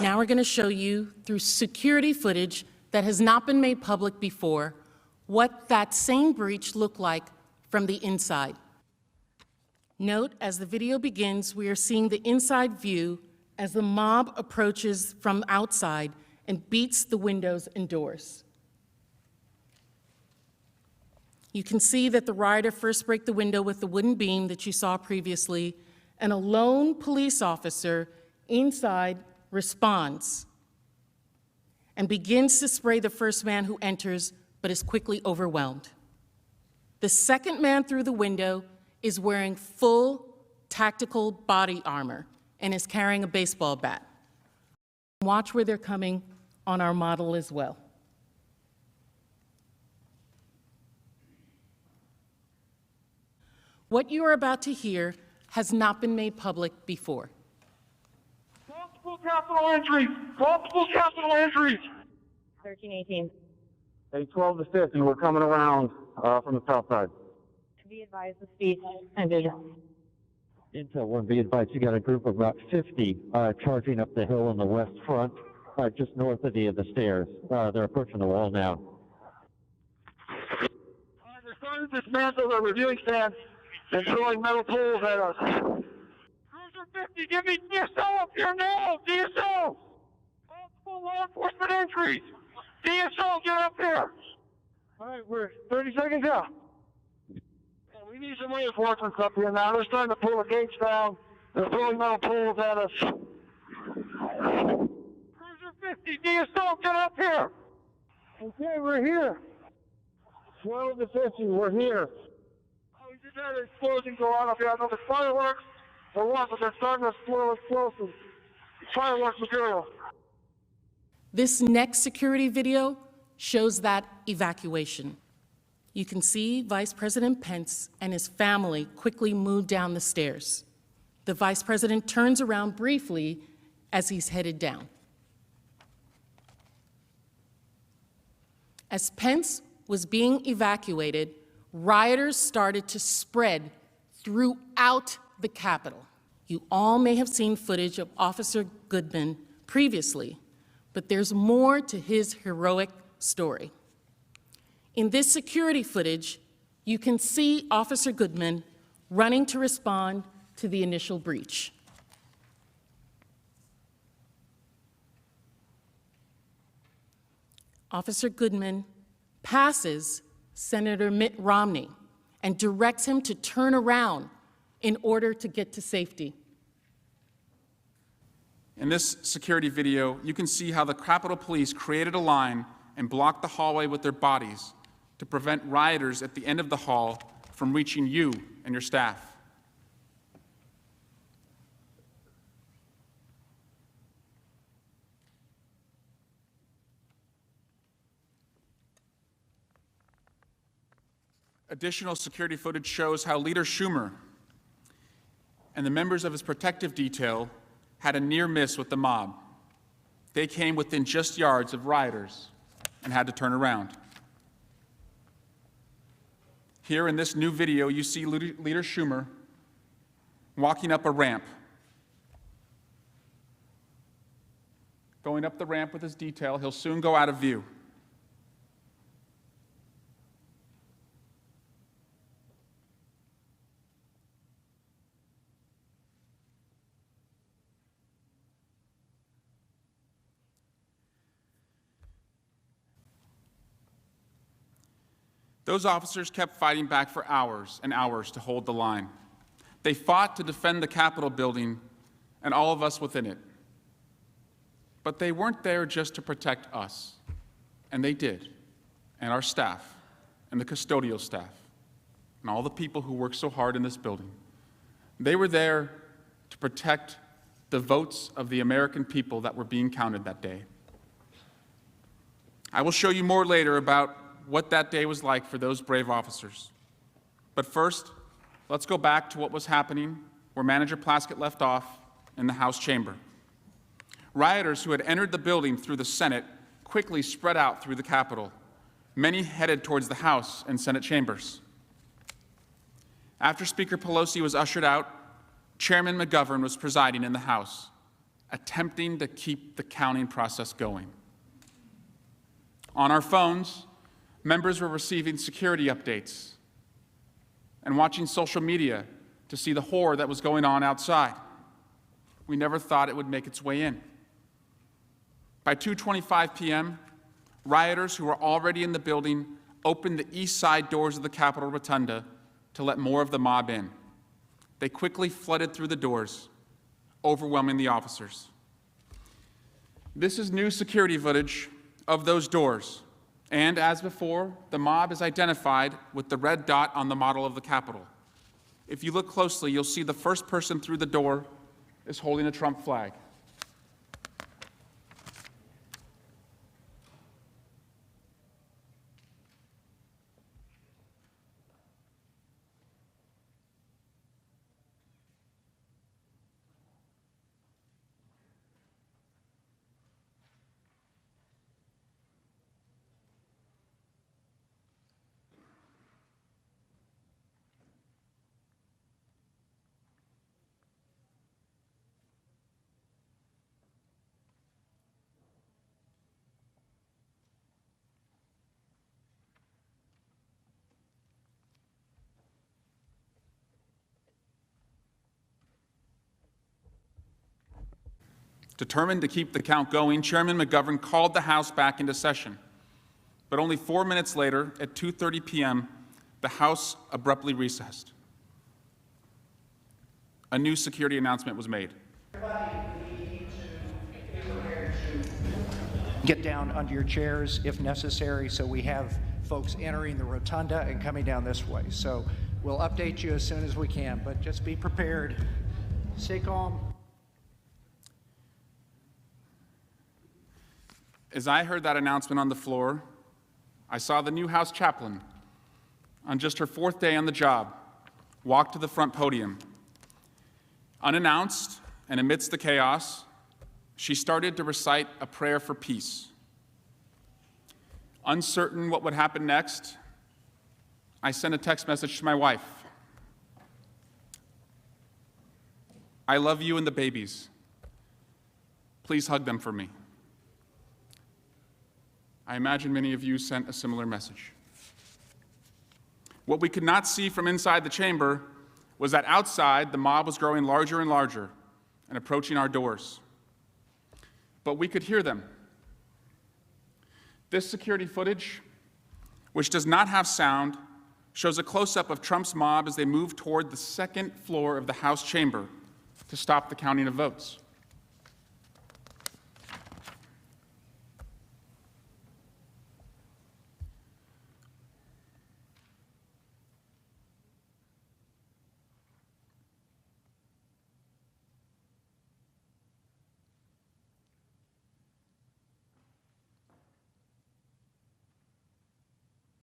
Now we're going to show you, through security footage that has not been made public before, what that same breach looked like from the inside. Note, as the video begins, we are seeing the inside view as the mob approaches from outside and beats the windows and doors. You can see that the rioter first break the window with the wooden beam that you saw previously, and a lone police officer inside responds and begins to spray the first man who enters, but is quickly overwhelmed. The second man through the window is wearing full tactical body armor and is carrying a baseball bat. Watch where they're coming on our model as well. What you are about to hear has not been made public before. Multiple capital entries! Multiple capital entries! 1318. 12 to 50, we're coming around from the south side. Be advised, the speed ended. Intel 1, be advised, you got a group of about 50 charging up the hill in the west front, just north of the stairs. They're approaching the wall now. They're starting to dismantle their reviewing stands and throwing metal poles at us. Cruiser 50, give me DSO up here now! DSO! Multiple law enforcement entries! DSO, get up here! All right, we're 30 seconds out. We need some reinforcements up here now. They're starting to pull the gates down. They're throwing metal poles at us. Cruiser 50, DSO, get up here! Okay, we're here. 12 to 50, we're here. We just had an explosion go on up here. I know there's fireworks or what, but they're starting to explode explosives. Fireworks material. This next security video shows that evacuation. You can see Vice President Pence and his family quickly move down the stairs. The Vice President turns around briefly as he's headed down. As Pence was being evacuated, rioters started to spread throughout the Capitol. You all may have seen footage of Officer Goodman previously, but there's more to his heroic story. In this security footage, you can see Officer Goodman running to respond to the initial breach. Officer Goodman passes Senator Mitt Romney and directs him to turn around in order to get to safety. In this security video, you can see how the Capitol Police created a line and blocked the hallway with their bodies to prevent rioters at the end of the hall from reaching you and your staff. Additional security footage shows how Leader Schumer and the members of his protective detail had a near miss with the mob. They came within just yards of rioters and had to turn around. Here in this new video, you see Leader Schumer walking up a ramp. Going up the ramp with his detail, he'll soon go out of view. Those officers kept fighting back for hours and hours to hold the line. They fought to defend the Capitol building and all of us within it. But they weren't there just to protect us, and they did, and our staff, and the custodial staff, and all the people who work so hard in this building. They were there to protect the votes of the American people that were being counted that day. I will show you more later about what that day was like for those brave officers. But first, let's go back to what was happening where Manager Plaskett left off in the House chamber. Rioters who had entered the building through the Senate quickly spread out through the Capitol. Many headed towards the House and Senate chambers. After Speaker Pelosi was ushered out, Chairman McGovern was presiding in the House, attempting to keep the counting process going. On our phones, members were receiving security updates and watching social media to see the horror that was going on outside. We never thought it would make its way in. By 2:25 p.m., rioters who were already in the building opened the east side doors of the Capitol Rotunda to let more of the mob in. They quickly flooded through the doors, overwhelming the officers. This is new security footage of those doors, and as before, the mob is identified with the red dot on the model of the Capitol. If you look closely, you'll see the first person through the door is holding a Trump flag. Determined to keep the count going, Chairman McGovern called the House back into session. But only 4 minutes later, at 2:30 p.m., the House abruptly recessed. A new security announcement was made. Everybody, we need to be prepared to get down under your chairs if necessary, so we have folks entering the rotunda and coming down this way. So we'll update you as soon as we can, but just be prepared. Stay calm. As I heard that announcement on the floor, I saw the new House chaplain, on just her 4th day on the job, walk to the front podium. Unannounced and amidst the chaos, she started to recite a prayer for peace. Uncertain what would happen next, I sent a text message to my wife. I love you and the babies. Please hug them for me. I imagine many of you sent a similar message. What we could not see from inside the chamber was that outside the mob was growing larger and larger and approaching our doors. But we could hear them. This security footage, which does not have sound, shows a close-up of Trump's mob as they move toward the second floor of the House chamber to stop the counting of votes.